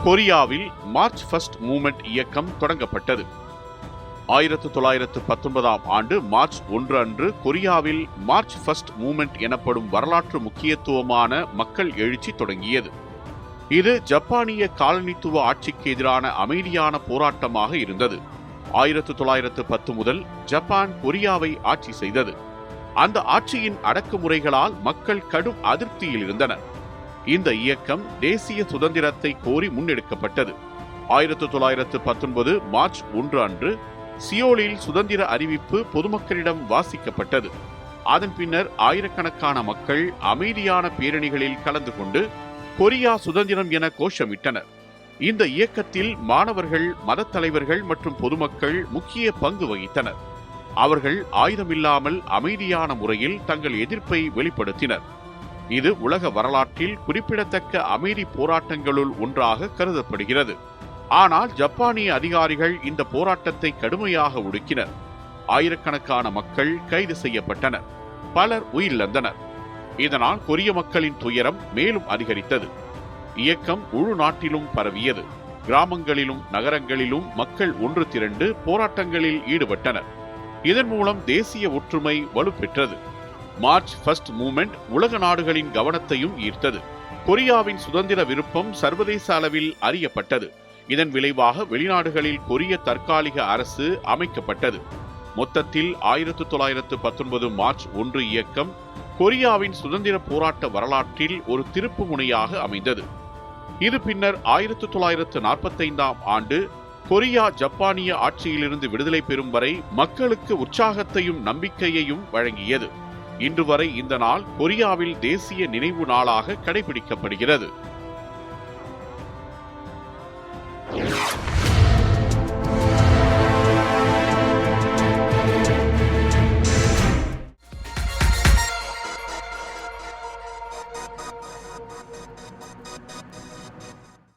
கொரியாவில் March first movement இயக்கம் தொடங்கப்பட்டது. 1919ஆம் ஆண்டு மார்ச் 1 அன்று கொரியாவில் மார்ச் ஃபர்ஸ்ட் மூவ்மெண்ட் எனப்படும் வரலாற்று முக்கியத்துவமான மக்கள் எழுச்சி தொடங்கியது. இது ஜப்பானிய காலனித்துவ ஆட்சிக்கு எதிரான அமைதியான போராட்டமாக இருந்தது. 1910 முதல் ஜப்பான் கொரியாவை ஆட்சி செய்தது. அந்த ஆட்சியின் அடக்குமுறைகளால் மக்கள் கடும் அதிருப்தியில் இருந்தனர். இந்த இயக்கம் தேசிய சுதந்திரத்தை கோரி முன்னெடுக்கப்பட்டது. 1919 மார்ச் 1 அன்று சியோலில் சுதந்திர அறிவிப்பு பொதுமக்களிடம் வாசிக்கப்பட்டது. அதன் பின்னர் ஆயிரக்கணக்கான மக்கள் அமைதியான பேரணிகளில் கலந்து கொண்டு கொரியா சுதந்திரம் என கோஷமிட்டனர். இந்த இயக்கத்தில் மாணவர்கள், மதத் தலைவர்கள் மற்றும் பொதுமக்கள் முக்கிய பங்கு வகித்தனர். அவர்கள் ஆயுதமில்லாமல் அமைதியான முறையில் தங்கள் எதிர்ப்பை வெளிப்படுத்தினர். இது உலக வரலாற்றில் குறிப்பிடத்தக்க அமைதி போராட்டங்களுள் ஒன்றாக கருதப்படுகிறது. ஆனால் ஜப்பானிய அதிகாரிகள் இந்த போராட்டத்தை கடுமையாக ஒடுக்கினர். ஆயிரக்கணக்கான மக்கள் கைது செய்யப்பட்டனர். பலர் உயிரிழந்தனர். இதனால் கொரிய மக்களின் துயரம் மேலும் அதிகரித்தது. இயக்கம் முழு நாட்டிலும் பரவியது. கிராமங்களிலும் நகரங்களிலும் மக்கள் ஒன்று திரண்டு போராட்டங்களில் ஈடுபட்டனர். இதன் மூலம் தேசிய ஒற்றுமை வலுப்பெற்றது. மார்ச் ஃபர்ஸ்ட் மூவ்மெண்ட் உலக நாடுகளின் கவனத்தையும் ஈர்த்தது. கொரியாவின் சுதந்திர விருப்பம் சர்வதேச அளவில் அறியப்பட்டது. இதன் விளைவாக வெளிநாடுகளில் கொரிய தற்காலிக அரசு அமைக்கப்பட்டது. மொத்தத்தில் 1919 மார்ச் 1 இயக்கம் கொரியாவின் சுதந்திர போராட்ட வரலாற்றில் ஒரு திருப்பு முனையாக அமைந்தது. இது பின்னர் 1945ஆம் ஆண்டு கொரியா ஜப்பானிய ஆட்சியிலிருந்து விடுதலை பெறும் வரை மக்களுக்கு உற்சாகத்தையும் நம்பிக்கையையும் வழங்கியது. இன்று வரை இந்த நாள் கொரியாவில் தேசிய நினைவு நாளாக கடைபிடிக்கப்படுகிறது.